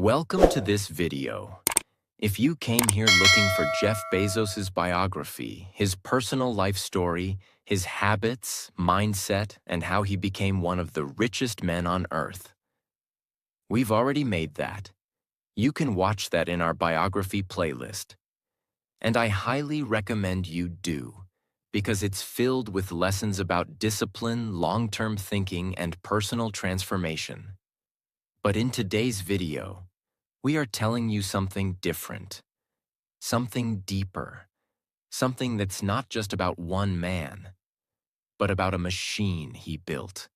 Welcome to this video. If you came here looking for Jeff Bezos's biography, his personal life story, his habits, mindset, and how he became one of the richest men on Earth, we've already made that. You can watch that in our biography playlist. And I highly recommend you do, because it's filled with lessons about discipline, long-term thinking, and personal transformation. But in today's video, we are telling you something different, something deeper, something that's not just about one man, but about a machine he built.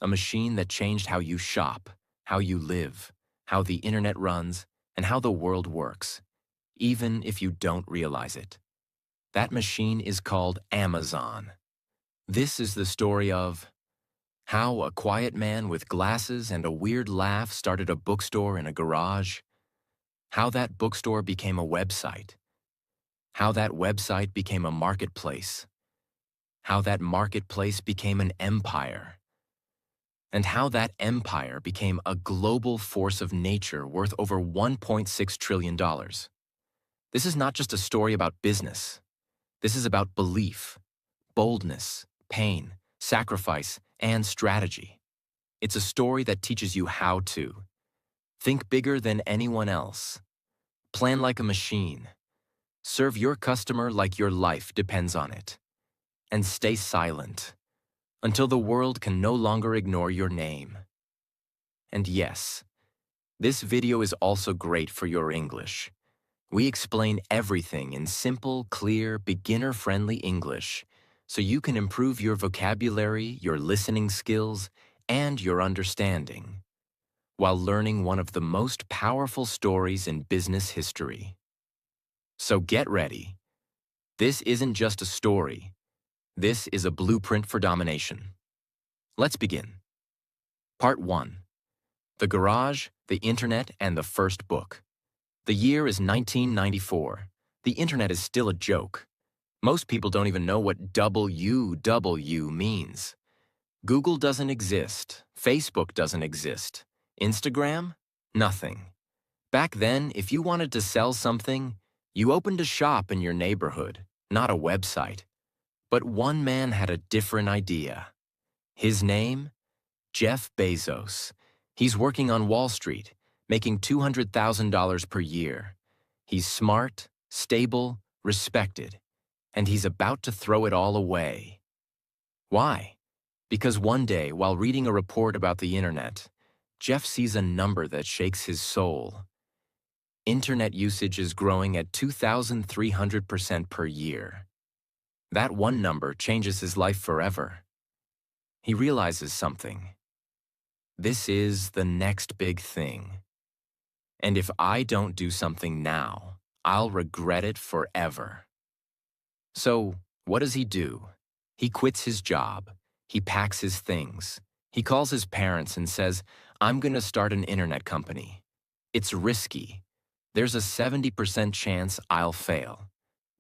A machine that changed how you shop, how you live, how the internet runs, and how the world works, even if you don't realize it. That machine is called Amazon. This is the story of how a quiet man with glasses and a weird laugh started a bookstore in a garage, how that bookstore became a website, how that website became a marketplace, how that marketplace became an empire, and how that empire became a global force of nature worth over $1.6 trillion. This is not just a story about business. This is about belief, boldness, pain, sacrifice, and strategy. It's a story that teaches you how to think bigger than anyone else, plan like a machine, serve your customer like your life depends on it, and stay silent until the world can no longer ignore your name. And yes, this video is also great for your English. We explain everything in simple, clear, beginner-friendly English, so you can improve your vocabulary, your listening skills, and your understanding, while learning one of the most powerful stories in business history. So get ready. This isn't just a story. This is a blueprint for domination. Let's begin. Part 1. The Garage, the Internet, and the First Book. The year is 1994. The Internet is still a joke. Most people don't even know what WW means. Google doesn't exist. Facebook doesn't exist. Instagram? Nothing. Back then, if you wanted to sell something, you opened a shop in your neighborhood, not a website. But one man had a different idea. His name? Jeff Bezos. He's working on Wall Street, making $200,000 per year. He's smart, stable, respected, and he's about to throw it all away. Why? Because one day, while reading a report about the internet, Jeff sees a number that shakes his soul. Internet usage is growing at 2,300% per year. That one number changes his life forever. He realizes something. This is the next big thing. And if I don't do something now, I'll regret it forever. So, what does he do? He quits his job. He packs his things. He calls his parents and says, "I'm going to start an internet company. It's risky. There's a 70% chance I'll fail.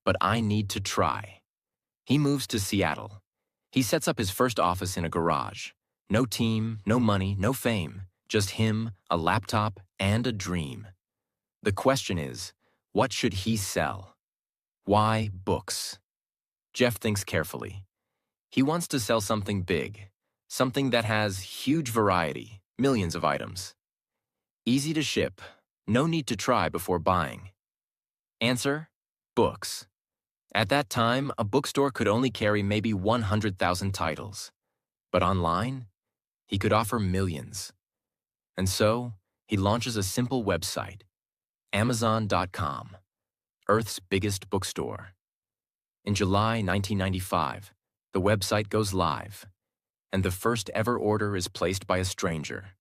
But I need to try." He moves to Seattle. He sets up his first office in a garage. No team, no money, no fame. Just him, a laptop, and a dream. The question is, what should he sell? Why books? Jeff thinks carefully. He wants to sell something big, something that has huge variety, millions of items. Easy to ship, no need to try before buying. Answer: books. At that time, a bookstore could only carry maybe 100,000 titles. But online, he could offer millions. And so, he launches a simple website, Amazon.com, Earth's biggest bookstore. In July 1995, the website goes live, and the first ever order is placed by a stranger.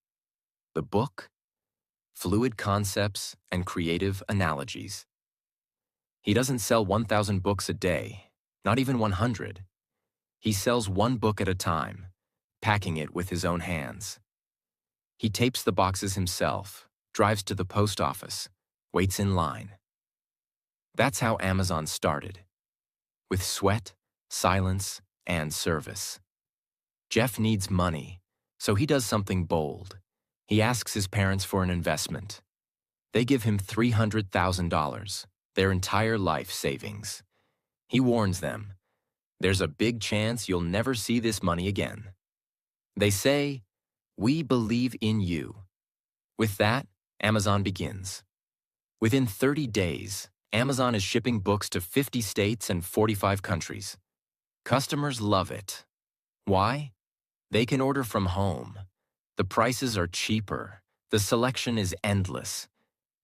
The book? Fluid Concepts and Creative Analogies. He doesn't sell 1,000 books a day, not even 100. He sells one book at a time, packing it with his own hands. He tapes the boxes himself, drives to the post office, waits in line. That's how Amazon started, with sweat, silence, and service. Jeff needs money, so he does something bold. He asks his parents for an investment. They give him $300,000, their entire life savings. He warns them, "There's a big chance you'll never see this money again." They say, "We believe in you." With that, Amazon begins. Within 30 days, Amazon is shipping books to 50 states and 45 countries. Customers love it. Why? They can order from home. The prices are cheaper. The selection is endless.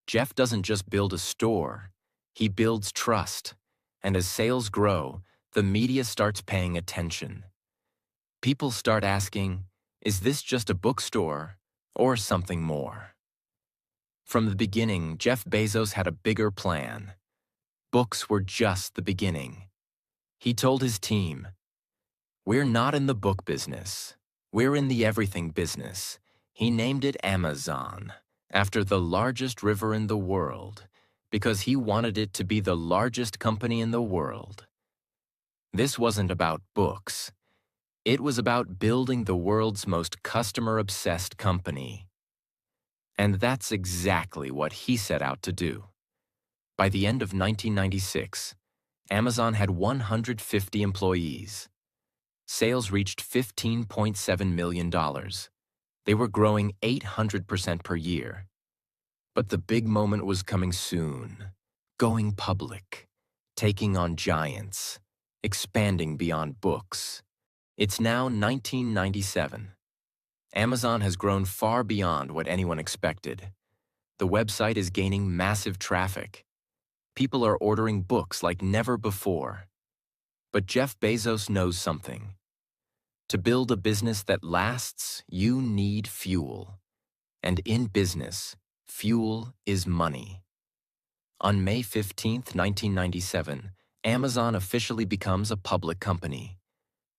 Jeff doesn't just build a store, he builds trust. And as sales grow, the media starts paying attention. People start asking, is this just a bookstore or something more? From the beginning, Jeff Bezos had a bigger plan. Books were just the beginning. He told his team, "We're not in the book business. We're in the everything business." He named it Amazon, after the largest river in the world, because he wanted it to be the largest company in the world. This wasn't about books. It was about building the world's most customer-obsessed company. And that's exactly what he set out to do. By the end of 1996, Amazon had 150 employees. Sales reached $15.7 million. They were growing 800% per year. But the big moment was coming soon. Going public, taking on giants, expanding beyond books. It's now 1997. Amazon has grown far beyond what anyone expected. The website is gaining massive traffic. People are ordering books like never before. But Jeff Bezos knows something. To build a business that lasts, you need fuel. And in business, fuel is money. On May 15, 1997, Amazon officially becomes a public company.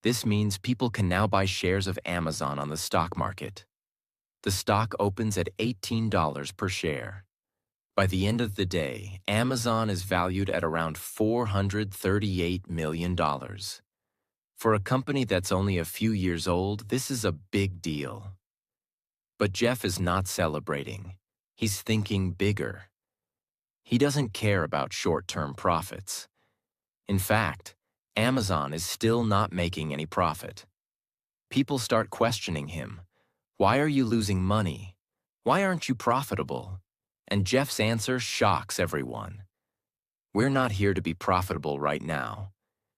This means people can now buy shares of Amazon on the stock market. The stock opens at $18 per share. By the end of the day, Amazon is valued at around $438 million. For a company that's only a few years old, this is a big deal. But Jeff is not celebrating. He's thinking bigger. He doesn't care about short-term profits. In fact, Amazon is still not making any profit. People start questioning him. Why are you losing money? Why aren't you profitable? And Jeff's answer shocks everyone. We're not here to be profitable right now.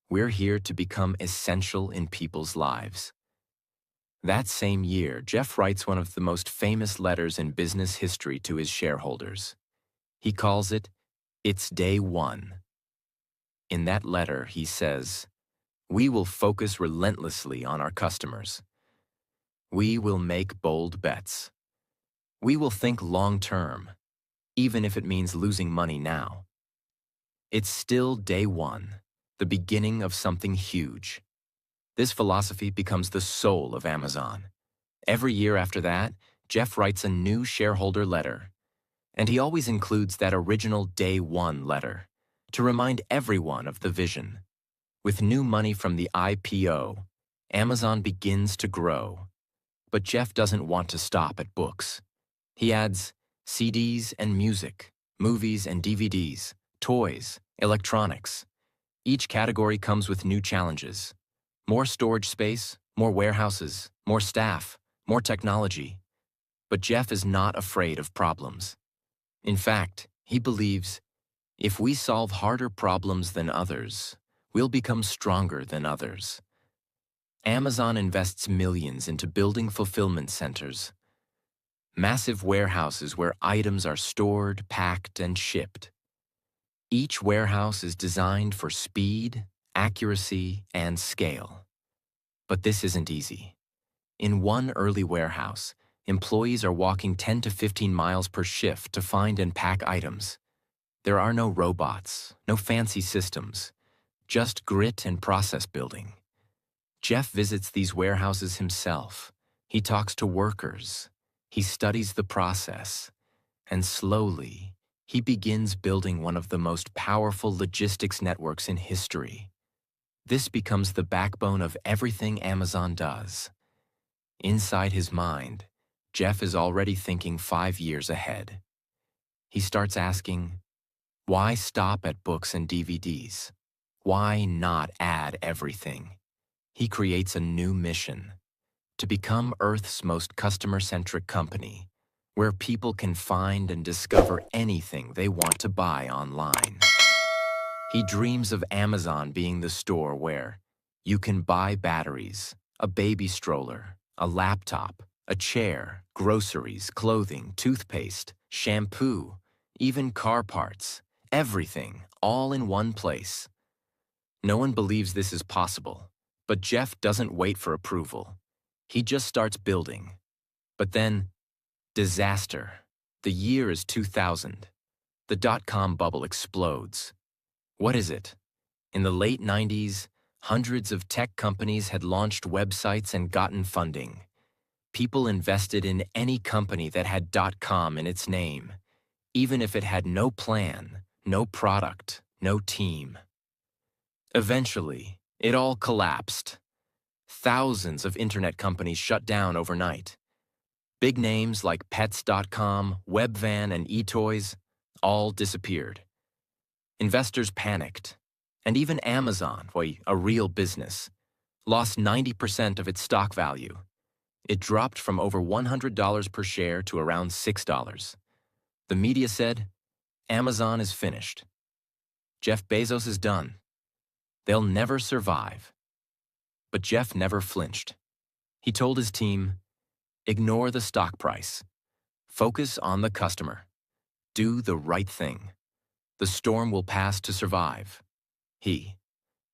We're here to become essential in people's lives. That same year, Jeff writes one of the most famous letters in business history to his shareholders. He calls it, "It's Day One." In that letter, he says, "We will focus relentlessly on our customers. We will make bold bets. We will think long-term, even if it means losing money now." It's still day one, the beginning of something huge. This philosophy becomes the soul of Amazon. Every year after that, Jeff writes a new shareholder letter. And he always includes that original Day One letter to remind everyone of the vision. With new money from the IPO, Amazon begins to grow. But Jeff doesn't want to stop at books. He adds CDs and music, movies and DVDs, toys, electronics. Each category comes with new challenges. More storage space, more warehouses, more staff, more technology. But Jeff is not afraid of problems. In fact, he believes, if we solve harder problems than others, we'll become stronger than others. Amazon invests millions into building fulfillment centers, massive warehouses where items are stored, packed, and shipped. Each warehouse is designed for speed, accuracy, and scale. But this isn't easy. In one early warehouse, employees are walking 10 to 15 miles per shift to find and pack items. There are no robots, no fancy systems, just grit and process building. Jeff visits these warehouses himself. He talks to workers. He studies the process. And slowly, he begins building one of the most powerful logistics networks in history. This becomes the backbone of everything Amazon does. Inside his mind, Jeff is already thinking 5 years ahead. He starts asking, why stop at books and DVDs? Why not add everything? He creates a new mission: to become Earth's most customer-centric company, where people can find and discover anything they want to buy online. He dreams of Amazon being the store where you can buy batteries, a baby stroller, a laptop, a chair, groceries, clothing, toothpaste, shampoo, even car parts, everything, all in one place. No one believes this is possible, but Jeff doesn't wait for approval. He just starts building. But then, disaster. The year is 2000. The dot-com bubble explodes. What is it? In the late 90s, hundreds of tech companies had launched websites and gotten funding. People invested in any company that had .com in its name, even if it had no plan, no product, no team. Eventually, it all collapsed. Thousands of internet companies shut down overnight. Big names like Pets.com, Webvan, and eToys all disappeared. Investors panicked, and even Amazon, a real business, lost 90% of its stock value. It dropped from over $100 per share to around $6. The media said, Amazon is finished. Jeff Bezos is done. They'll never survive. But Jeff never flinched. He told his team, ignore the stock price. Focus on the customer. Do the right thing. The storm will pass to survive. He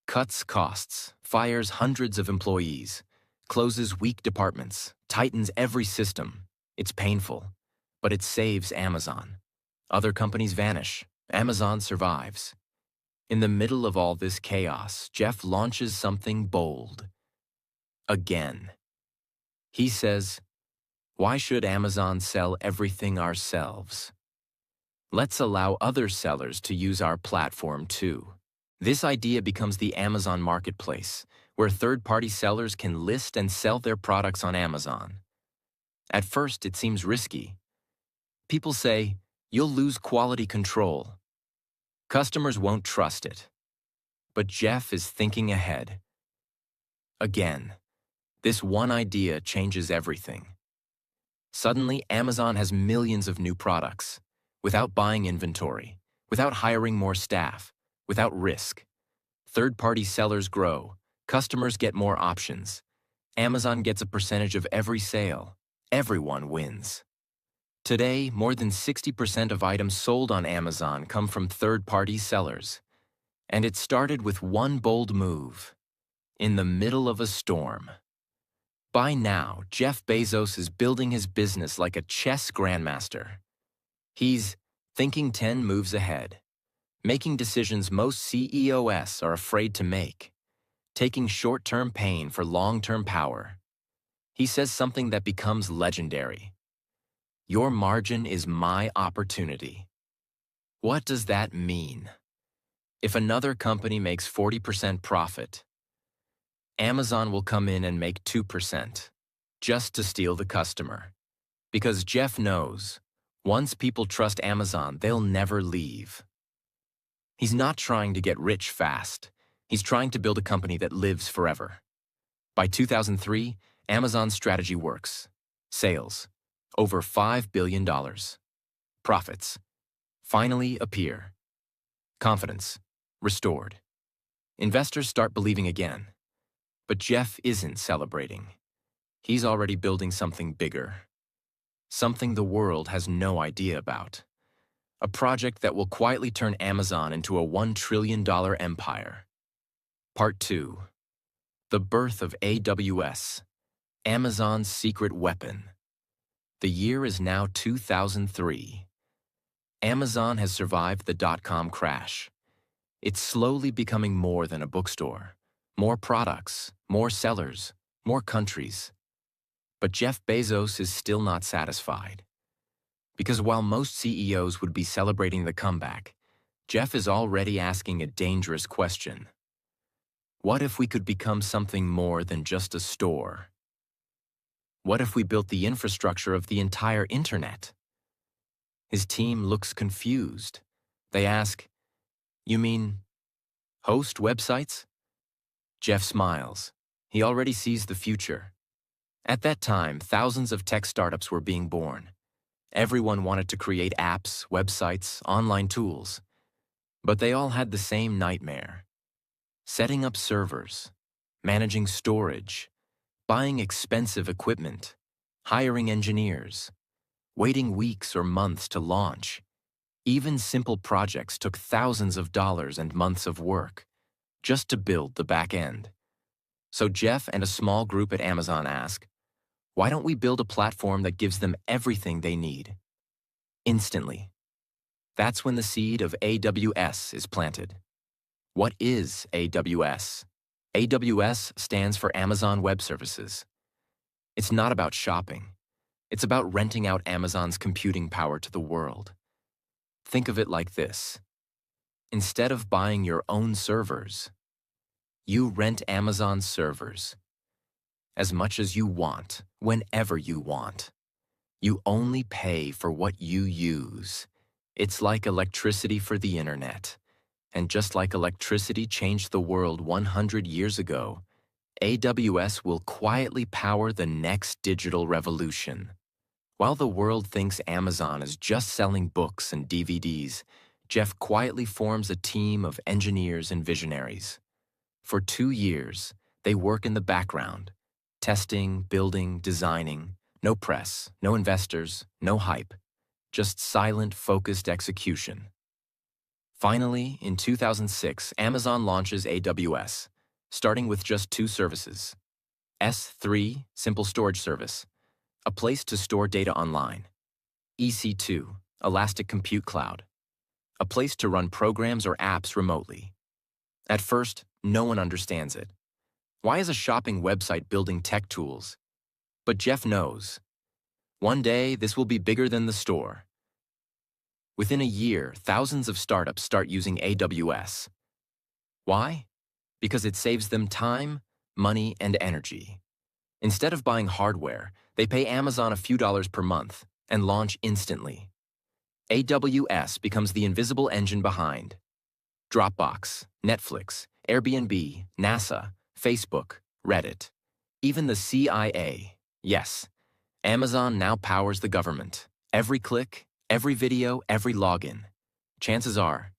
cuts costs, fires hundreds of employees, closes weak departments, tightens every system. It's painful, but it saves Amazon. Other companies vanish. Amazon survives. In the middle of all this chaos, Jeff launches something bold. Again. He says, why should Amazon sell everything ourselves? Let's allow other sellers to use our platform too. This idea becomes the Amazon Marketplace, where third-party sellers can list and sell their products on Amazon. At first, it seems risky. People say, you'll lose quality control. Customers won't trust it. But Jeff is thinking ahead. Again, this one idea changes everything. Suddenly, Amazon has millions of new products, without buying inventory, without hiring more staff, without risk. Third-party sellers grow, customers get more options. Amazon gets a percentage of every sale. Everyone wins. Today, more than 60% of items sold on Amazon come from third-party sellers. And it started with one bold move, in the middle of a storm. By now, Jeff Bezos is building his business like a chess grandmaster. He's thinking 10 moves ahead, making decisions most CEOs are afraid to make, taking short-term pain for long-term power. He says something that becomes legendary. Your margin is my opportunity. What does that mean? If another company makes 40% profit, Amazon will come in and make 2%, just to steal the customer. Because Jeff knows, once people trust Amazon, they'll never leave. He's not trying to get rich fast. He's trying to build a company that lives forever. By 2003, Amazon's strategy works. Sales, over $5 billion. Profits, finally appear. Confidence, restored. Investors start believing again. But Jeff isn't celebrating. He's already building something bigger. Something the world has no idea about. A project that will quietly turn Amazon into a $1 trillion empire. Part 2. The birth of AWS, Amazon's secret weapon. The year is now 2003. Amazon has survived the dot-com crash. It's slowly becoming more than a bookstore. More products, more sellers, more countries. But Jeff Bezos is still not satisfied. Because while most CEOs would be celebrating the comeback, Jeff is already asking a dangerous question. What if we could become something more than just a store? What if we built the infrastructure of the entire internet? His team looks confused. They ask, "You mean host websites?" Jeff smiles. He already sees the future. At that time, thousands of tech startups were being born. Everyone wanted to create apps, websites, online tools. But they all had the same nightmare: setting up servers, managing storage, buying expensive equipment, hiring engineers, waiting weeks or months to launch. Even simple projects took thousands of dollars and months of work just to build the back end. So Jeff and a small group at Amazon ask, why don't we build a platform that gives them everything they need instantly? That's when the seed of AWS is planted. What is AWS? AWS stands for Amazon Web Services. It's not about shopping. It's about renting out Amazon's computing power to the world. Think of it like this. Instead of buying your own servers, you rent Amazon's servers. As much as you want, whenever you want. You only pay for what you use. It's like electricity for the internet. And just like electricity changed the world 100 years ago, AWS will quietly power the next digital revolution. While the world thinks Amazon is just selling books and DVDs, Jeff quietly forms a team of engineers and visionaries. For 2 years, they work in the background, testing, building, designing. No press, no investors, no hype, just silent, focused execution. Finally, in 2006, Amazon launches AWS, starting with just 2 services. S3, Simple Storage Service, a place to store data online. EC2, Elastic Compute Cloud, a place to run programs or apps remotely. At first, no one understands it. Why is a shopping website building tech tools? But Jeff knows. One day, this will be bigger than the store. Within a year, thousands of startups start using AWS. Why? Because it saves them time, money, and energy. Instead of buying hardware, they pay Amazon a few dollars per month and launch instantly. AWS becomes the invisible engine behind Dropbox, Netflix, Airbnb, NASA, Facebook, Reddit, even the CIA. Yes, Amazon now powers the government. Every click, every video, every login. Chances are,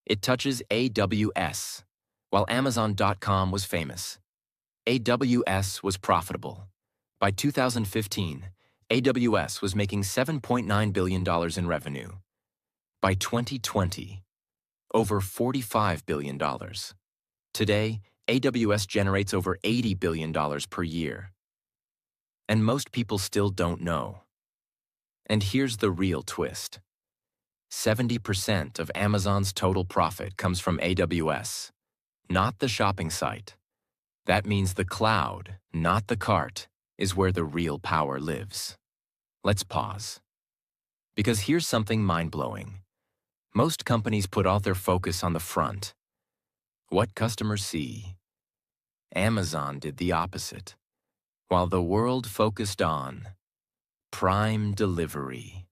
it touches AWS. While Amazon.com was famous, AWS was profitable. By 2015, AWS was making $7.9 billion in revenue. By 2020, over $45 billion. Today, AWS generates over $80 billion per year. And most people still don't know. And here's the real twist. 70% of Amazon's total profit comes from AWS, not the shopping site. That means the cloud, not the cart, is where the real power lives. Let's pause. Because here's something mind-blowing. Most companies put all their focus on the front. What customers see. Amazon did the opposite. While the world focused on Prime delivery,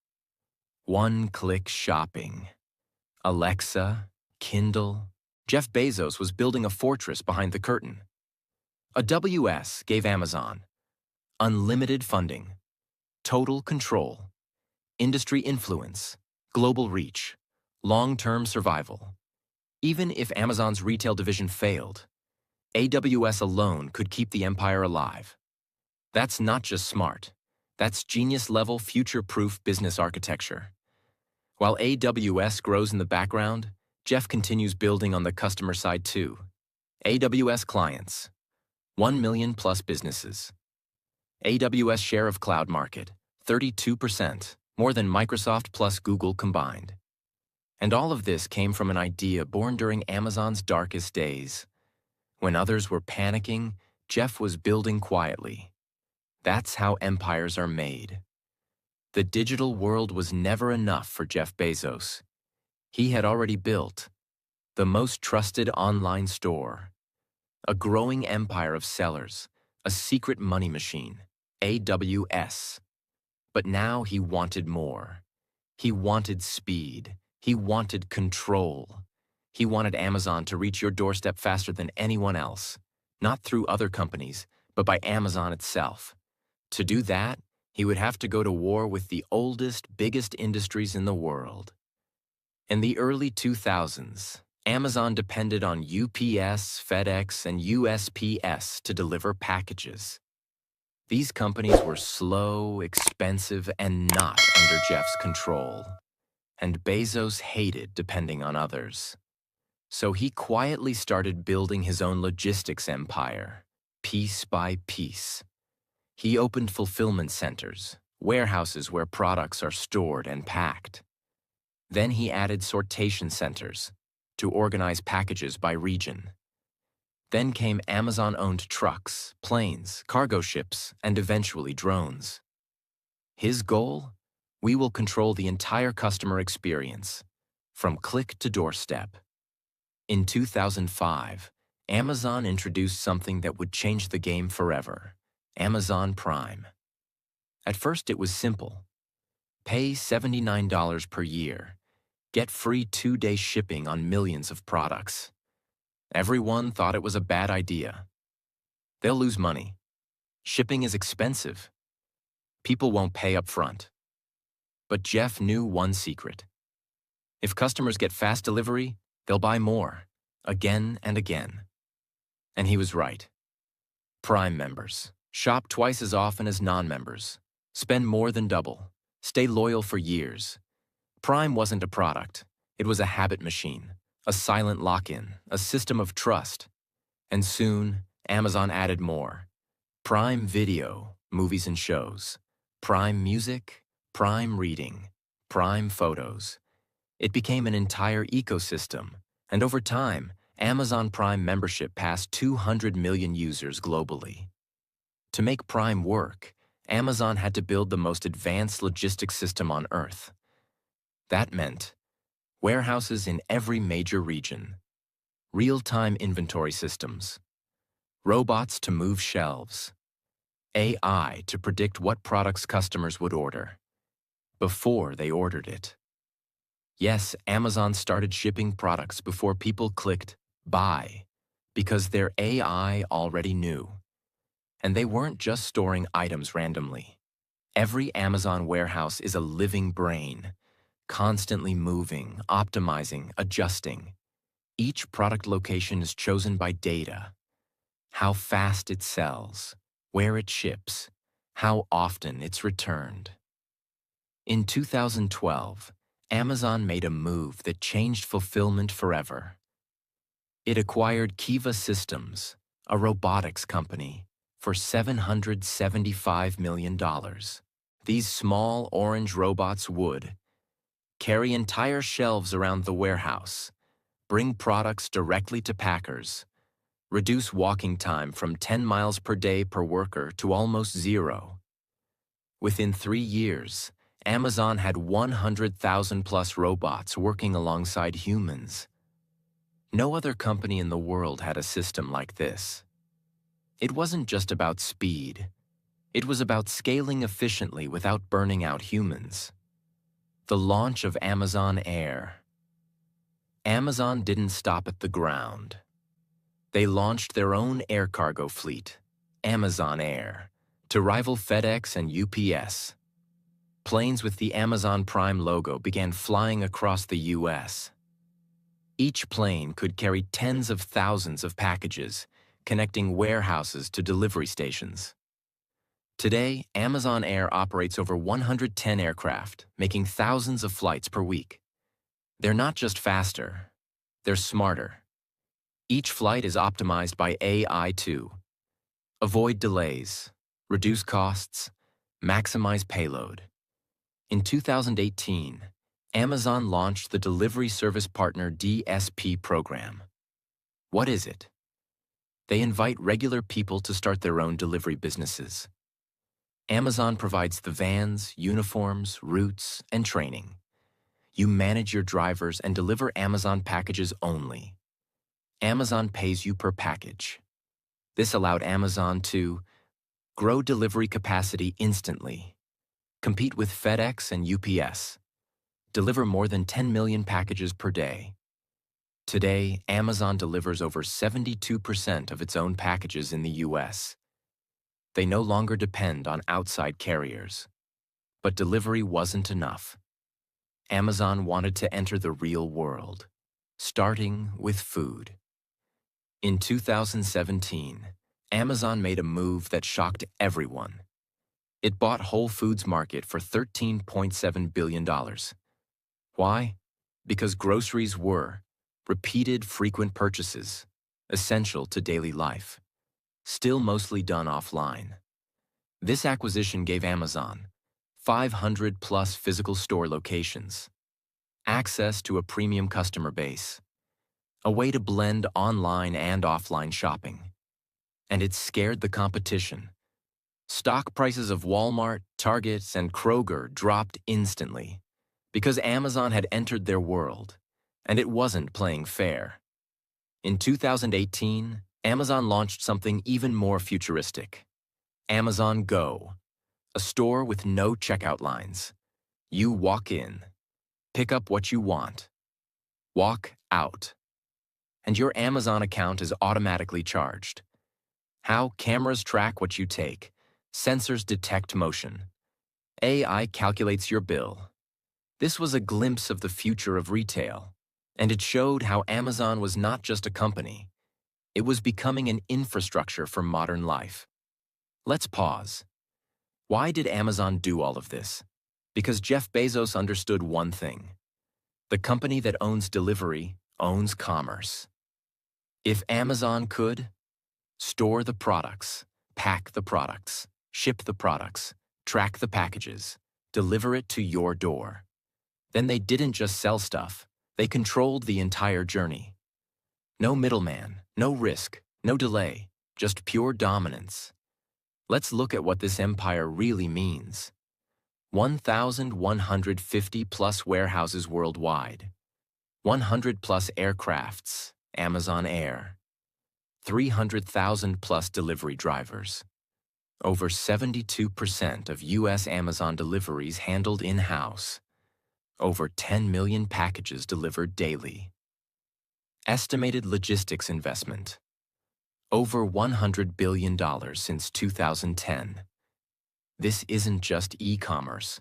one-click shopping, Alexa, Kindle, Jeff Bezos was building a fortress behind the curtain. AWS gave Amazon unlimited funding, total control, industry influence, global reach, long-term survival. Even if Amazon's retail division failed, AWS alone could keep the empire alive. That's not just smart. That's genius-level, future-proof business architecture. While AWS grows in the background, Jeff continues building on the customer side too. AWS clients, 1 million plus businesses. AWS share of cloud market, 32%, more than Microsoft plus Google combined. And all of this came from an idea born during Amazon's darkest days. When others were panicking, Jeff was building quietly. That's how empires are made. The digital world was never enough for Jeff Bezos. He had already built the most trusted online store, a growing empire of sellers, a secret money machine, AWS. But now he wanted more. He wanted speed. He wanted control. He wanted Amazon to reach your doorstep faster than anyone else, not through other companies, but by Amazon itself. To do that, he would have to go to war with the oldest, biggest industries in the world. In the early 2000s, Amazon depended on UPS, FedEx, and USPS to deliver packages. These companies were slow, expensive, and not under Jeff's control. And Bezos hated depending on others. So he quietly started building his own logistics empire, piece by piece. He opened fulfillment centers, warehouses where products are stored and packed. Then he added sortation centers to organize packages by region. Then came Amazon-owned trucks, planes, cargo ships, and eventually drones. His goal? We will control the entire customer experience, from click to doorstep. In 2005, Amazon introduced something that would change the game forever: Amazon Prime. At first, it was simple. Pay $79 per year. Get free 2-day shipping on millions of products. Everyone thought it was a bad idea. They'll lose money. Shipping is expensive. People won't pay up front. But Jeff knew one secret. If customers get fast delivery, they'll buy more, again and again. And he was right. Prime members shop twice as often as non-members, spend more than double, stay loyal for years. Prime wasn't a product. It was a habit machine, a silent lock-in, a system of trust. And soon, Amazon added more. Prime Video, movies and shows. Prime Music, Prime Reading, Prime Photos. It became an entire ecosystem, and over time, Amazon Prime membership passed 200 million users globally. To make Prime work, Amazon had to build the most advanced logistics system on Earth. That meant warehouses in every major region, real-time inventory systems, robots to move shelves, AI to predict what products customers would order before they ordered it. Yes, Amazon started shipping products before people clicked buy because their AI already knew. And they weren't just storing items randomly. Every Amazon warehouse is a living brain, constantly moving, optimizing, adjusting. Each product location is chosen by data: how fast it sells, where it ships, how often it's returned. In 2012, Amazon made a move that changed fulfillment forever. It acquired Kiva Systems, a robotics company, for $775 million. These small orange robots would carry entire shelves around the warehouse, bring products directly to packers, reduce walking time from 10 miles per day per worker to almost zero. Within 3 years, Amazon had 100,000 plus robots working alongside humans. No other company in the world had a system like this. It wasn't just about speed. It was about scaling efficiently without burning out humans. The launch of Amazon Air. Amazon didn't stop at the ground. They launched their own air cargo fleet, Amazon Air, to rival FedEx and UPS. Planes with the Amazon Prime logo began flying across the U.S. Each plane could carry tens of thousands of packages, connecting warehouses to delivery stations. Today, Amazon Air operates over 110 aircraft, making thousands of flights per week. They're not just faster, they're smarter. Each flight is optimized by AI to avoid delays, reduce costs, maximize payload. In 2018, Amazon launched the Delivery Service Partner DSP program. What is it? They invite regular people to start their own delivery businesses. Amazon provides the vans, uniforms, routes, and training. You manage your drivers and deliver Amazon packages only. Amazon pays you per package. This allowed Amazon to grow delivery capacity instantly, compete with FedEx and UPS, deliver more than 10 million packages per day. Today, Amazon delivers over 72% of its own packages in the US. They no longer depend on outside carriers. But delivery wasn't enough. Amazon wanted to enter the real world, starting with food. In 2017, Amazon made a move that shocked everyone. It bought Whole Foods Market for $13.7 billion. Why? Because groceries were repeated, frequent purchases, essential to daily life, still mostly done offline. This acquisition gave Amazon 500-plus physical store locations, access to a premium customer base, a way to blend online and offline shopping. And it scared the competition. Stock prices of Walmart, Target, and Kroger dropped instantly because Amazon had entered their world, and it wasn't playing fair. In 2018, Amazon launched something even more futuristic: Amazon Go, a store with no checkout lines. You walk in, pick up what you want, walk out, and your Amazon account is automatically charged. How cameras track what you take, sensors detect motion, AI calculates your bill. This was a glimpse of the future of retail, and it showed how Amazon was not just a company. It was becoming an infrastructure for modern life. Let's pause. Why did Amazon do all of this? Because Jeff Bezos understood one thing: the company that owns delivery owns commerce. If Amazon could store the products, pack the products, ship the products, track the packages, deliver it to your door, then they didn't just sell stuff, they controlled the entire journey. No middleman, no risk, no delay, just pure dominance. Let's look at what this empire really means. 1,150-plus warehouses worldwide, 100-plus aircrafts, Amazon Air, 300,000-plus delivery drivers, over 72% of U.S. Amazon deliveries handled in-house, over 10 million packages delivered daily. Estimated logistics investment: over $100 billion since 2010. This isn't just e-commerce.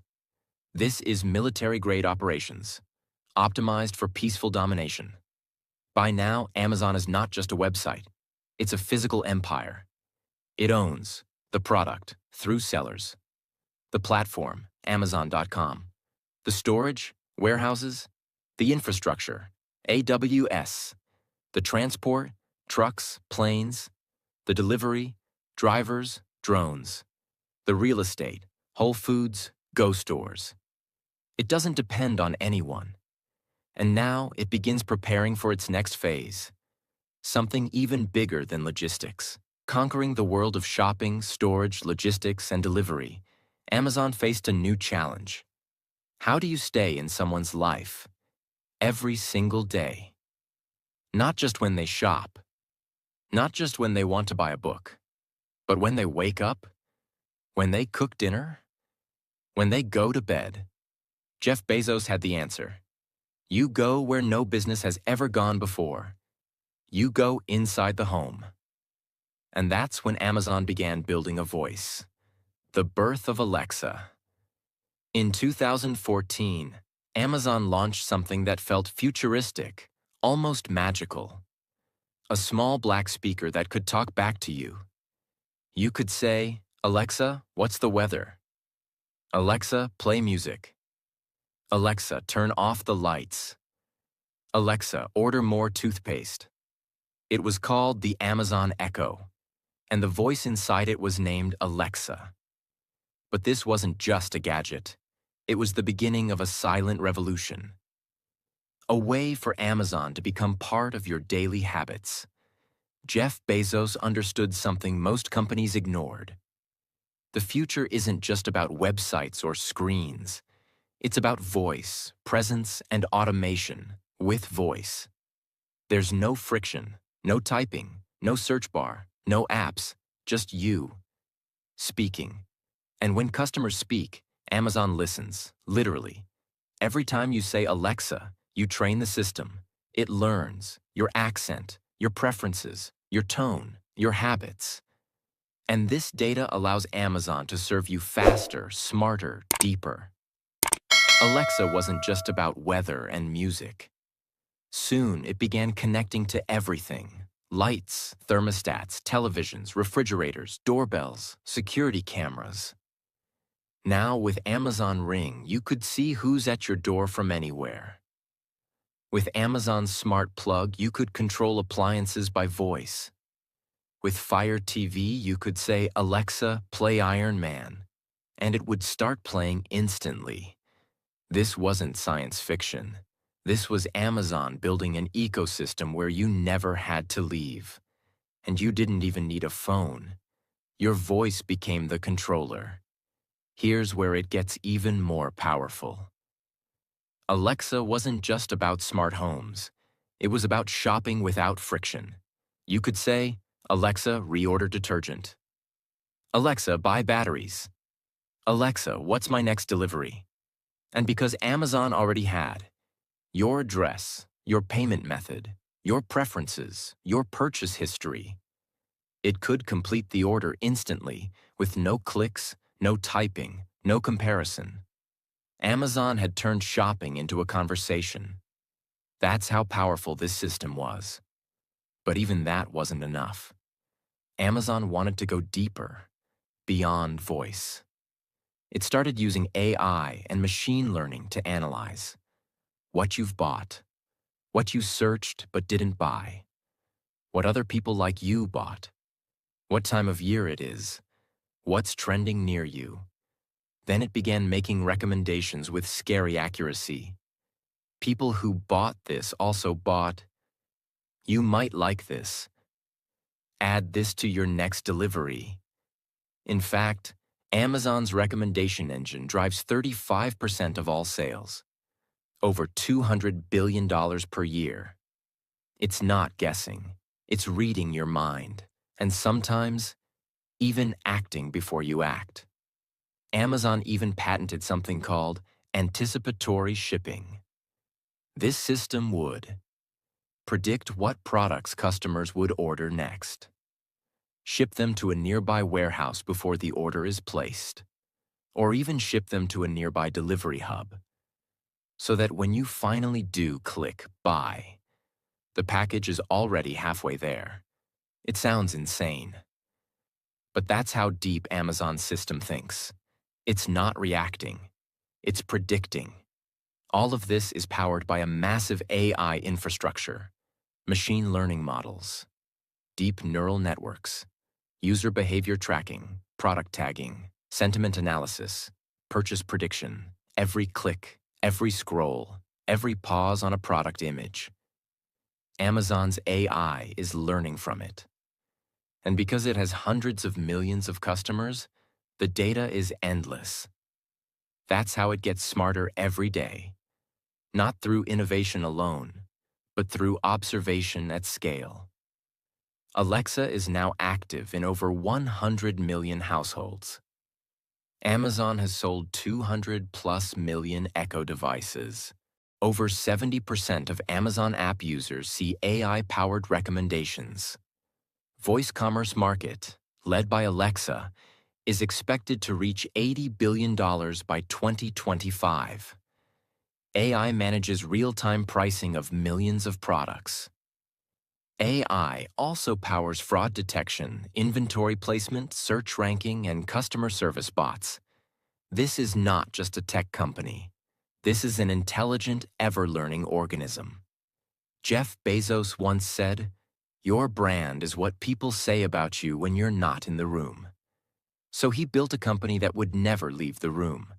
This is military-grade operations, optimized for peaceful domination. By now, Amazon is not just a website. It's a physical empire. It owns the product through sellers, the platform, Amazon.com, the storage, warehouses, the infrastructure, AWS, the transport, trucks, planes, the delivery, drivers, drones, the real estate, Whole Foods, Go stores. It doesn't depend on anyone. And now it begins preparing for its next phase, something even bigger than logistics. Conquering the world of shopping, storage, logistics, and delivery, Amazon faced a new challenge. How do you stay in someone's life every single day? Not just when they shop, not just when they want to buy a book, but when they wake up, when they cook dinner, when they go to bed. Jeff Bezos had the answer. You go where no business has ever gone before. You go inside the home. And that's when Amazon began building a voice. The birth of Alexa. In 2014, Amazon launched something that felt futuristic, almost magical. A small black speaker that could talk back to you. You could say, "Alexa, what's the weather?" "Alexa, play music." "Alexa, turn off the lights." "Alexa, order more toothpaste." It was called the Amazon Echo, and the voice inside it was named Alexa. But this wasn't just a gadget. It was the beginning of a silent revolution. A way for Amazon to become part of your daily habits. Jeff Bezos understood something most companies ignored. The future isn't just about websites or screens. It's about voice, presence, and automation with voice. There's no friction, no typing, no search bar, no apps, just you speaking. And when customers speak, Amazon listens, literally. Every time you say Alexa, you train the system. It learns your accent, your preferences, your tone, your habits. And this data allows Amazon to serve you faster, smarter, deeper. Alexa wasn't just about weather and music. Soon, it began connecting to everything. Lights, thermostats, televisions, refrigerators, doorbells, security cameras. Now, with Amazon Ring, you could see who's at your door from anywhere. With Amazon's Smart Plug, you could control appliances by voice. With Fire TV, you could say, "Alexa, play Iron Man," and it would start playing instantly. This wasn't science fiction. This was Amazon building an ecosystem where you never had to leave. And you didn't even need a phone. Your voice became the controller. Here's where it gets even more powerful. Alexa wasn't just about smart homes. It was about shopping without friction. You could say, "Alexa, reorder detergent." "Alexa, buy batteries." "Alexa, what's my next delivery?" And because Amazon already had your address, your payment method, your preferences, your purchase history, it could complete the order instantly with no clicks, no typing, no comparison. Amazon had turned shopping into a conversation. That's how powerful this system was. But even that wasn't enough. Amazon wanted to go deeper, beyond voice. It started using AI and machine learning to analyze what you've bought, what you searched but didn't buy, what other people like you bought, what time of year it is, what's trending near you. Then it began making recommendations with scary accuracy. People who bought this also bought, "You might like this. Add this to your next delivery." In fact, Amazon's recommendation engine drives 35% of all sales, over $200 billion per year. It's not guessing. It's reading your mind, and sometimes even acting before you act. Amazon even patented something called anticipatory shipping. This system would predict what products customers would order next, ship them to a nearby warehouse before the order is placed, or even ship them to a nearby delivery hub, so that when you finally do click buy, the package is already halfway there. It sounds insane. But that's how deep Amazon's system thinks. It's not reacting. It's predicting. All of this is powered by a massive AI infrastructure, machine learning models, deep neural networks, user behavior tracking, product tagging, sentiment analysis, purchase prediction, every click, every scroll, every pause on a product image. Amazon's AI is learning from it. And because it has hundreds of millions of customers, the data is endless. That's how it gets smarter every day. Not through innovation alone, but through observation at scale. Alexa is now active in over 100 million households. Amazon has sold 200+ million Echo devices. Over 70% of Amazon app users see AI-powered recommendations. Voice commerce market, led by Alexa, is expected to reach $80 billion by 2025. AI manages real-time pricing of millions of products. AI also powers fraud detection, inventory placement, search ranking, and customer service bots. This is not just a tech company. This is an intelligent, ever-learning organism. Jeff Bezos once said, "Your brand is what people say about you when you're not in the room." So he built a company that would never leave the room.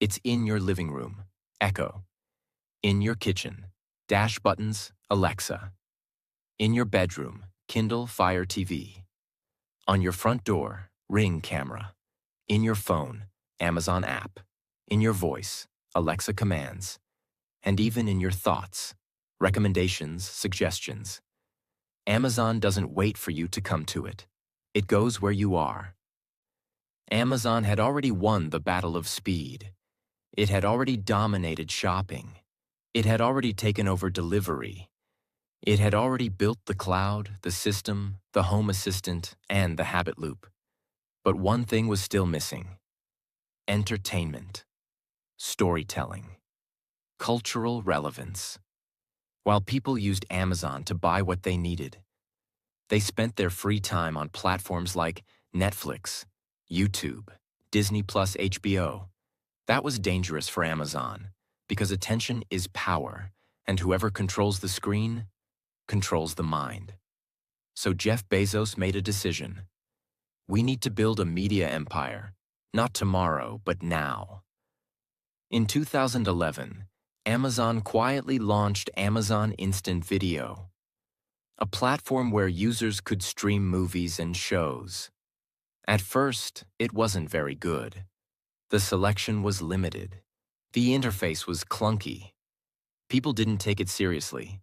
It's in your living room, Echo. In your kitchen, dash buttons, Alexa. In your bedroom, Kindle Fire TV. On your front door, Ring camera. In your phone, Amazon app. In your voice, Alexa commands. And even in your thoughts, recommendations, suggestions. Amazon doesn't wait for you to come to it. It goes where you are. Amazon had already won the battle of speed. It had already dominated shopping. It had already taken over delivery. It had already built the cloud, the system, the home assistant, and the habit loop. But one thing was still missing: entertainment, storytelling, cultural relevance. While people used Amazon to buy what they needed, they spent their free time on platforms like Netflix, YouTube, Disney Plus, HBO. That was dangerous for Amazon because attention is power, and whoever controls the screen controls the mind. So Jeff Bezos made a decision. We need to build a media empire, not tomorrow, but now. In 2011, Amazon quietly launched Amazon Instant Video, a platform where users could stream movies and shows. At first, it wasn't very good. The selection was limited. The interface was clunky. People didn't take it seriously.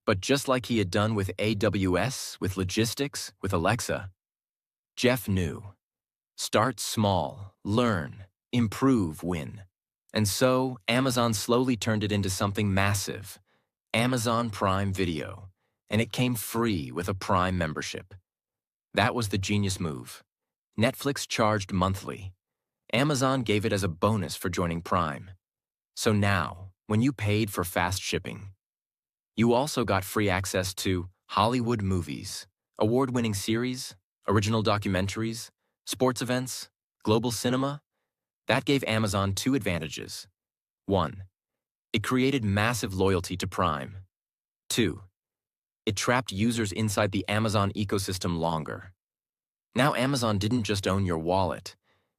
But just like he had done with AWS, with logistics, with Alexa, Jeff knew: start small, learn, improve, win. And so, Amazon slowly turned it into something massive: Amazon Prime Video. And it came free with a Prime membership. That was the genius move. Netflix charged monthly. Amazon gave it as a bonus for joining Prime. So now, when you paid for fast shipping, you also got free access to Hollywood movies, award-winning series, original documentaries, sports events, global cinema. That gave Amazon two advantages. 1. It created massive loyalty to Prime. 2. It trapped users inside the Amazon ecosystem longer. Now Amazon didn't just own your wallet,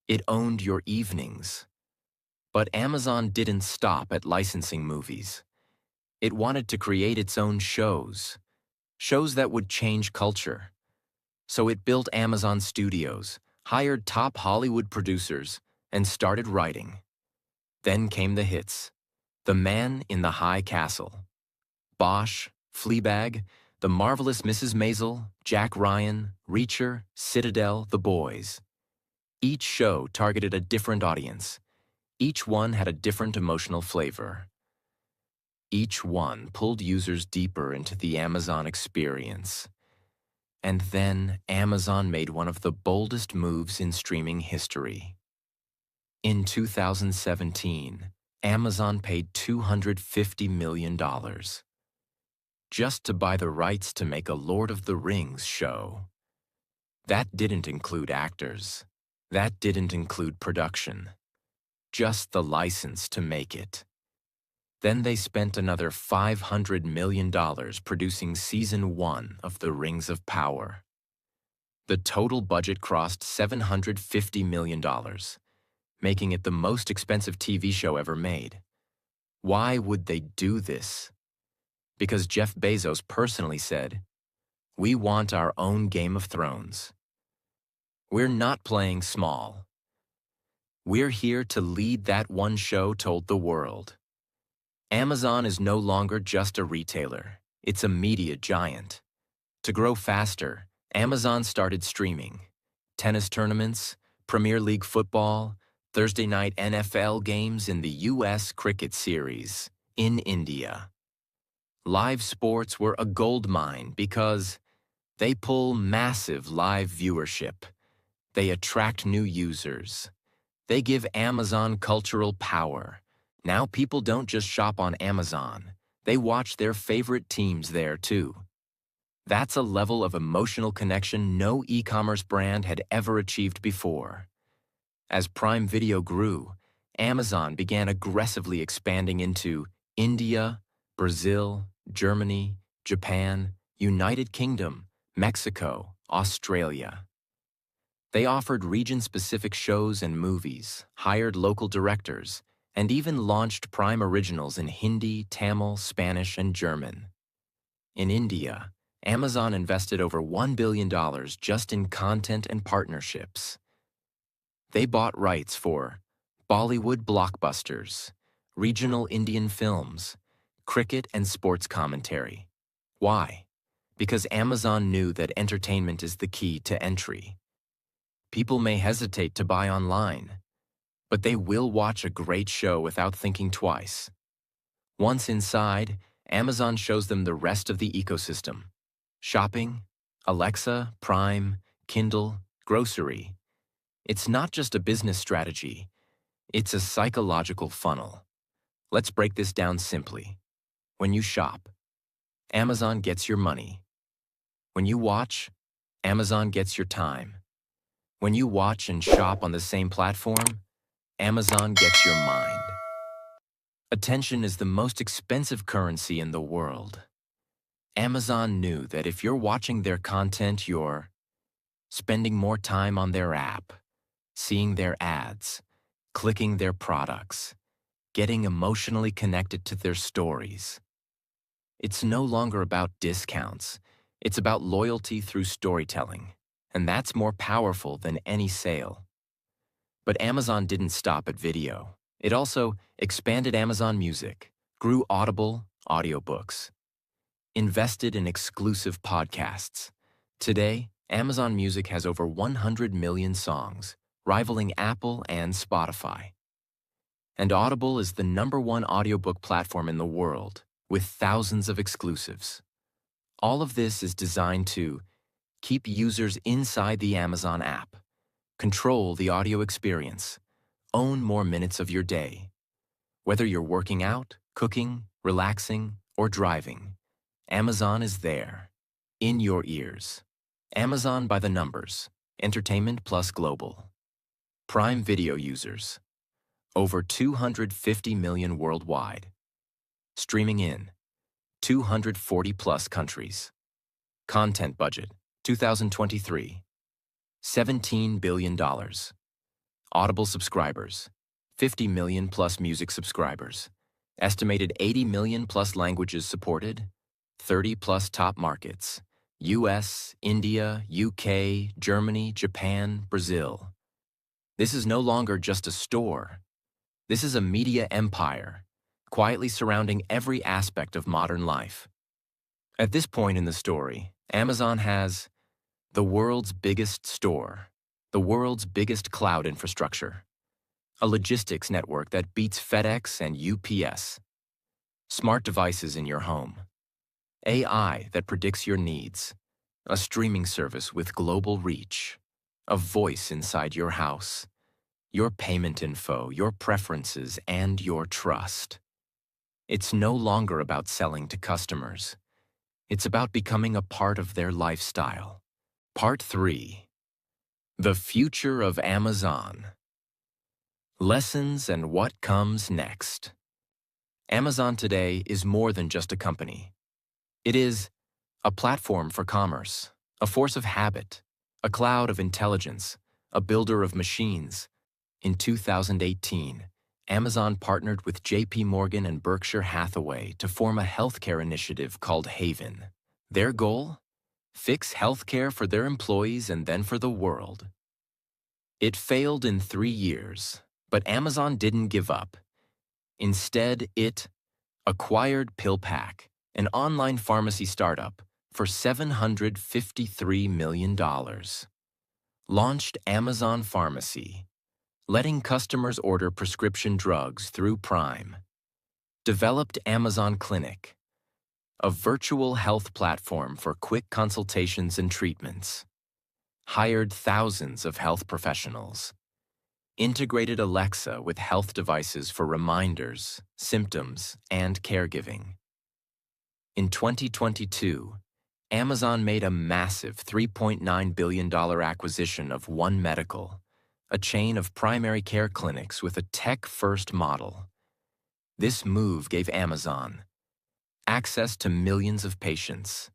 it owned your evenings. But Amazon didn't stop at licensing movies. It wanted to create its own shows that would change culture. So it built Amazon Studios, hired top Hollywood producers, and started writing. Then came the hits: The Man in the High Castle, Bosch, Fleabag, The Marvelous Mrs. Maisel, Jack Ryan, Reacher, Citadel, The Boys. Each show targeted a different audience. Each one had a different emotional flavor. Each one pulled users deeper into the Amazon experience. And then Amazon made one of the boldest moves in streaming history. In 2017, Amazon paid $250 million just to buy the rights to make a Lord of the Rings show. That didn't include actors. That didn't include production. Just the license to make it. Then they spent another $500 million producing Season 1 of The Rings of Power. The total budget crossed $750 million, making it the most expensive TV show ever made. Why would they do this? Because Jeff Bezos personally said, "We want our own Game of Thrones. We're not playing small. We're here to lead that one show told the world." Amazon is no longer just a retailer. It's a media giant. To grow faster, Amazon started streaming. Tennis tournaments, Premier League football, Thursday night NFL games in the US Cricket Series, in India. Live sports were a gold mine because they pull massive live viewership. They attract new users. They give Amazon cultural power. Now people don't just shop on Amazon. They watch their favorite teams there too. That's a level of emotional connection no e-commerce brand had ever achieved before. As Prime Video grew, Amazon began aggressively expanding into India, Brazil, Germany, Japan, United Kingdom, Mexico, Australia. They offered region-specific shows and movies, hired local directors, and even launched Prime originals in Hindi, Tamil, Spanish, and German. In India, Amazon invested over $1 billion just in content and partnerships. They bought rights for Bollywood blockbusters, regional Indian films, cricket and sports commentary. Why? Because Amazon knew that entertainment is the key to entry. People may hesitate to buy online. but they will watch a great show without thinking twice. Once inside, Amazon shows them the rest of the ecosystem. Shopping, Alexa, Prime, Kindle, grocery. It's not just a business strategy, it's a psychological funnel. Let's break this down simply. When you shop, Amazon gets your money. When you watch, Amazon gets your time. When you watch and shop on the same platform, Amazon gets your mind. Attention is the most expensive currency in the world. Amazon knew that if you're watching their content, you're spending more time on their app, seeing their ads, clicking their products, getting emotionally connected to their stories. It's no longer about discounts. It's about loyalty through storytelling, and that's more powerful than any sale. But Amazon didn't stop at video. It also expanded Amazon Music, grew Audible audiobooks, invested in exclusive podcasts. Today, Amazon Music has over 100 million songs, rivaling Apple and Spotify. And Audible is the #1 audiobook platform in the world, with thousands of exclusives. All of this is designed to keep users inside the Amazon app, control the audio experience, own more minutes of your day. Whether you're working out, cooking, relaxing, or driving, Amazon is there, in your ears. Amazon by the numbers, entertainment plus global. Prime Video users, over 250 million worldwide. Streaming in 240 plus countries. Content budget, 2023, $17 billion. Audible subscribers, 50 million plus music subscribers. Estimated 80 million plus languages supported, 30 plus top markets. US, India, UK, Germany, Japan, Brazil. This is no longer just a store. This is a media empire, quietly surrounding every aspect of modern life. At this point in the story, Amazon has the world's biggest store, the world's biggest cloud infrastructure, a logistics network that beats FedEx and UPS, smart devices in your home, AI that predicts your needs, a streaming service with global reach, a voice inside your house, your payment info, your preferences, and your trust. It's no longer about selling to customers. It's about becoming a part of their lifestyle. Part 3. The Future of Amazon. Lessons and what comes next. Amazon today is more than just a company. It is a platform for commerce, a force of habit, a cloud of intelligence, a builder of machines. In 2018, Amazon partnered with JP Morgan and Berkshire Hathaway to form a healthcare initiative called Haven. Their goal? Fix healthcare for their employees and then for the world. It failed in 3 years, but Amazon didn't give up. Instead, it acquired PillPack, an online pharmacy startup, for $753 million. Launched Amazon Pharmacy, letting customers order prescription drugs through Prime. Developed Amazon Clinic, a virtual health platform for quick consultations and treatments. Hired thousands of health professionals. Integrated Alexa with health devices for reminders, symptoms, and caregiving. In 2022, Amazon made a massive $3.9 billion acquisition of One Medical, a chain of primary care clinics with a tech-first model. This move gave Amazon access to millions of patients,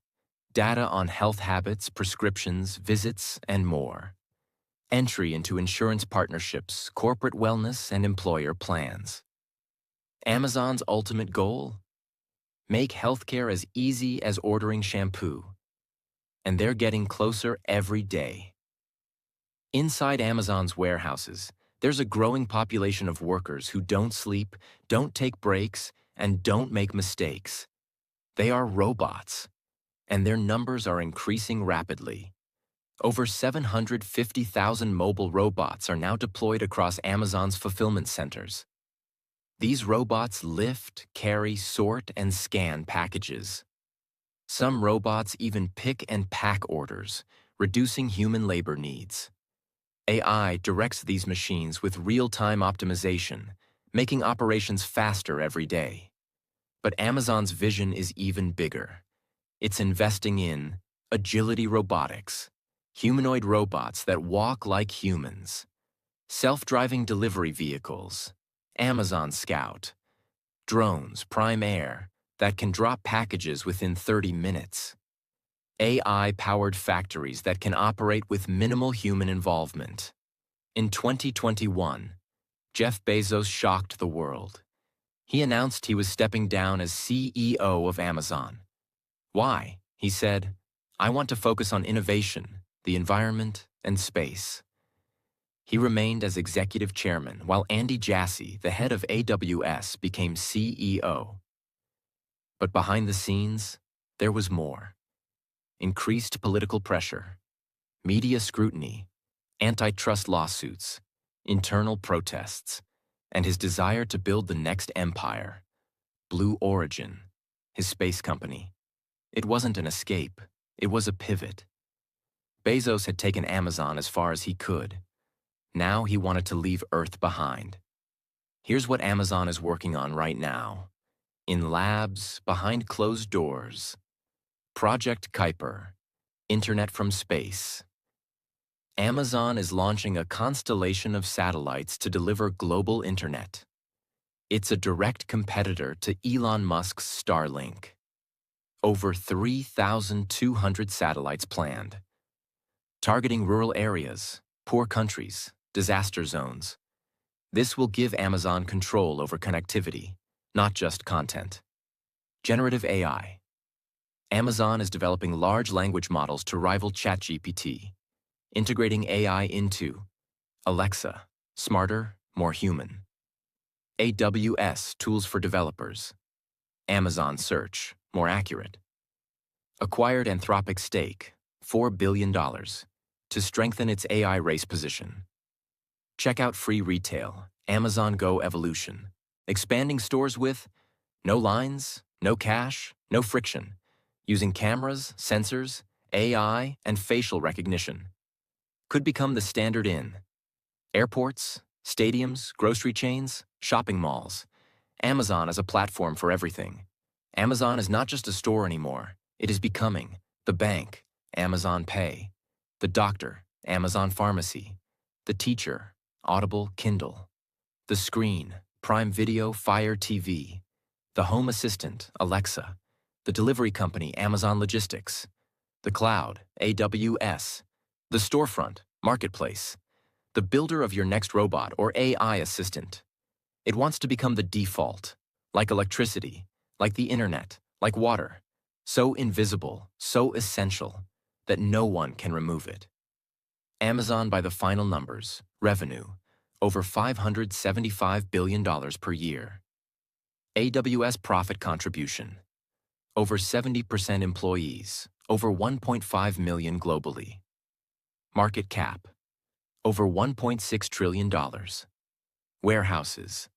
data on health habits, prescriptions, visits, and more. Entry into insurance partnerships, corporate wellness, and employer plans. Amazon's ultimate goal? Make healthcare as easy as ordering shampoo. And they're getting closer every day. Inside Amazon's warehouses, there's a growing population of workers who don't sleep, don't take breaks, and don't make mistakes. They are robots, and their numbers are increasing rapidly. Over 750,000 mobile robots are now deployed across Amazon's fulfillment centers. These robots lift, carry, sort, and scan packages. Some robots even pick and pack orders, reducing human labor needs. AI directs these machines with real-time optimization, making operations faster every day. But Amazon's vision is even bigger. It's investing in agility robotics, humanoid robots that walk like humans, self-driving delivery vehicles, Amazon Scout, drones, Prime Air, that can drop packages within 30 minutes, AI-powered factories that can operate with minimal human involvement. In 2021, Jeff Bezos shocked the world. He announced he was stepping down as CEO of Amazon. Why? He said, "I want to focus on innovation, the environment, and space." He remained as executive chairman while Andy Jassy, the head of AWS, became CEO. But behind the scenes, there was more. Increased political pressure, media scrutiny, antitrust lawsuits, internal protests, and his desire to build the next empire, Blue Origin, his space company. It wasn't an escape, it was a pivot. Bezos had taken Amazon as far as he could. Now he wanted to leave Earth behind. Here's what Amazon is working on right now. In labs, behind closed doors. Project Kuiper, Internet from Space. Amazon is launching a constellation of satellites to deliver global internet. It's a direct competitor to Elon Musk's Starlink. Over 3,200 satellites planned, targeting rural areas, poor countries, disaster zones. This will give Amazon control over connectivity, not just content. Generative AI. Amazon is developing large language models to rival ChatGPT, integrating AI into Alexa, smarter, more human. AWS, tools for developers. Amazon Search, more accurate. Acquired Anthropic stake, $4 billion, to strengthen its AI race position. Checkout free retail, Amazon Go evolution. Expanding stores with no lines, no cash, no friction, using cameras, sensors, AI, and facial recognition. Could become the standard in airports, stadiums, grocery chains, shopping malls. Amazon as a platform for everything. Amazon is not just a store anymore. It is becoming the bank, Amazon Pay, the doctor, Amazon Pharmacy, the teacher, Audible, Kindle, the screen, Prime Video, Fire TV, the home assistant, Alexa, the delivery company, Amazon Logistics, the cloud, AWS, the storefront, Marketplace, the builder of your next robot or AI assistant. It wants to become the default, like electricity, like the internet, like water, so invisible, so essential, that no one can remove it. Amazon, by the final numbers, revenue, over $575 billion per year. AWS profit contribution, over 70% employees, over 1.5 million globally. Market cap, over $1.6 trillion. Warehouses,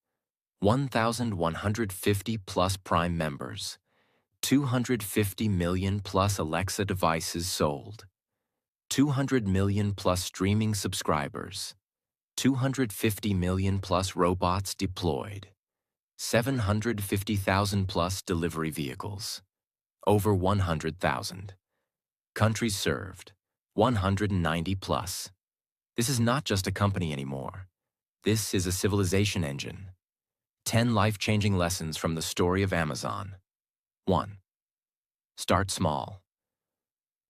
1,150 plus Prime members, 250 million plus Alexa devices sold, 200 million plus streaming subscribers, 250 million plus robots deployed, 750,000 plus delivery vehicles, over 100,000. Countries served, 190 plus. This is not just a company anymore. This is a civilization engine. 10 life-changing lessons from the story of Amazon. 1. Start small,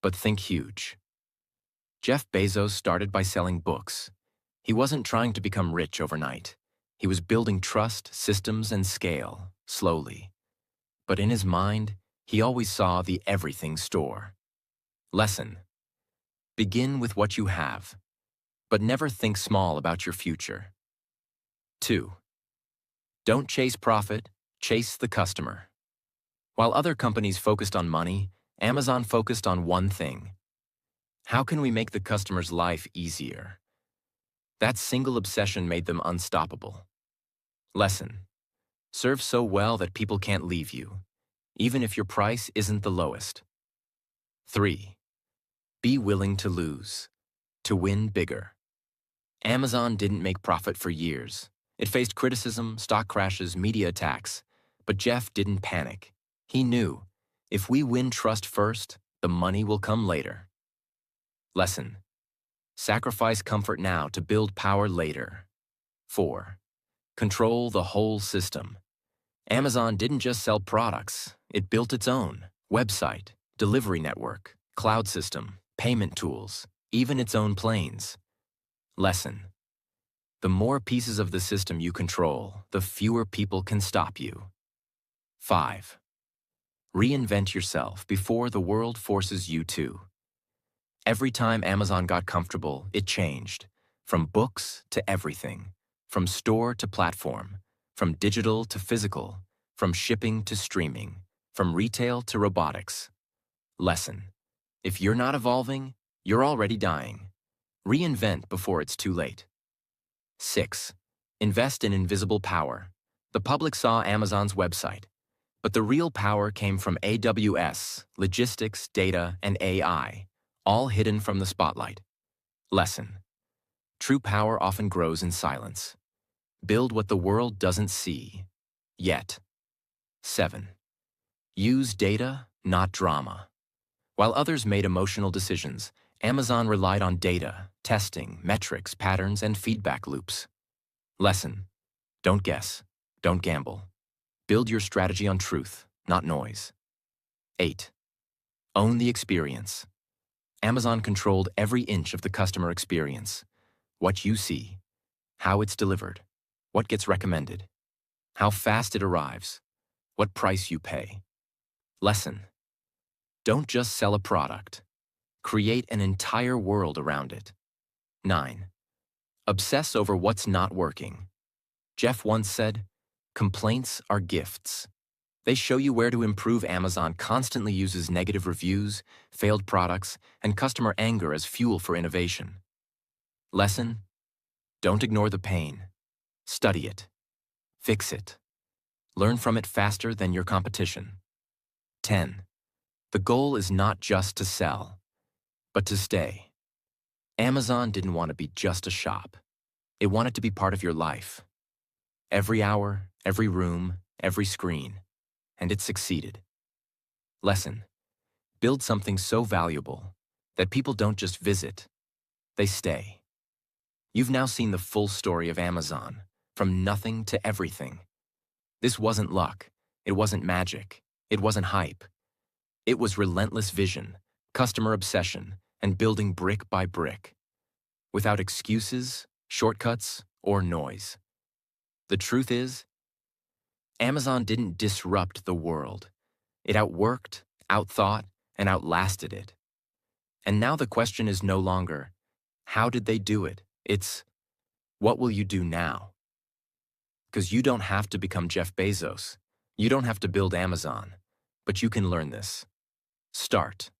but think huge. Jeff Bezos started by selling books. He wasn't trying to become rich overnight. He was building trust, systems, and scale, slowly. But in his mind, he always saw the everything store. Lesson. Begin with what you have, but never think small about your future. 2. Don't chase profit, chase the customer. While other companies focused on money, Amazon focused on one thing: How can we make the customer's life easier? That single obsession made them unstoppable. Lesson: serve so well that people can't leave you, even if your price isn't the lowest. 3. Be willing to lose, to win bigger. Amazon didn't make profit for years. It faced criticism, stock crashes, media attacks. But Jeff didn't panic. He knew, if we win trust first, the money will come later. Lesson: sacrifice comfort now to build power later. 4. Control the whole system. Amazon didn't just sell products, it built its own website, delivery network, cloud system, payment tools, even its own planes. Lesson: the more pieces of the system you control, the fewer people can stop you. 5. Reinvent yourself before the world forces you to. Every time Amazon got comfortable, it changed. From books to everything. From store to platform. From digital to physical. From shipping to streaming. From retail to robotics. Lesson: if you're not evolving, you're already dying. Reinvent before it's too late. 6. Invest in invisible power. The public saw Amazon's website, but the real power came from AWS, logistics, data, and AI, all hidden from the spotlight. Lesson: true power often grows in silence. Build what the world doesn't see yet. 7. Use data, not drama. While others made emotional decisions, Amazon relied on data, testing, metrics, patterns, and feedback loops. Lesson: don't guess, don't gamble. Build your strategy on truth, not noise. 8. Own the experience. Amazon controlled every inch of the customer experience. What you see, how it's delivered, what gets recommended, how fast it arrives, what price you pay. Lesson: don't just sell a product. Create an entire world around it. 9. Obsess over what's not working. Jeff once said, complaints are gifts. They show you where to improve. Amazon constantly uses negative reviews, failed products, and customer anger as fuel for innovation. Lesson: don't ignore the pain. Study it. Fix it. Learn from it faster than your competition. 10. The goal is not just to sell, but to stay. Amazon didn't want to be just a shop. It wanted to be part of your life. Every hour, every room, every screen. And it succeeded. Lesson: build something so valuable that people don't just visit, they stay. You've now seen the full story of Amazon, from nothing to everything. This wasn't luck. It wasn't magic. It wasn't hype. It was relentless vision, customer obsession, and building brick by brick. Without excuses, shortcuts, or noise. The truth is, Amazon didn't disrupt the world. It outworked, outthought, and outlasted it. And now the question is no longer, how did they do it? It's, what will you do now? Because you don't have to become Jeff Bezos. You don't have to build Amazon. But you can learn this. Start.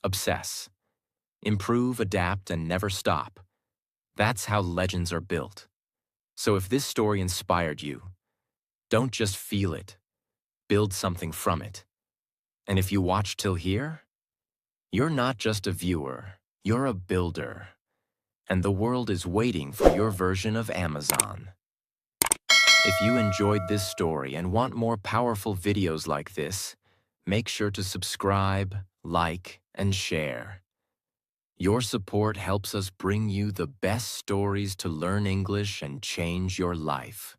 Obsess. Improve, adapt, and never stop. That's how legends are built. So if this story inspired you, don't just feel it. Build something from it. And if you watched till here, you're not just a viewer, you're a builder. And the world is waiting for your version of Amazon. If you enjoyed this story and want more powerful videos like this, make sure to subscribe, like, and share. Your support helps us bring you the best stories to learn English and change your life.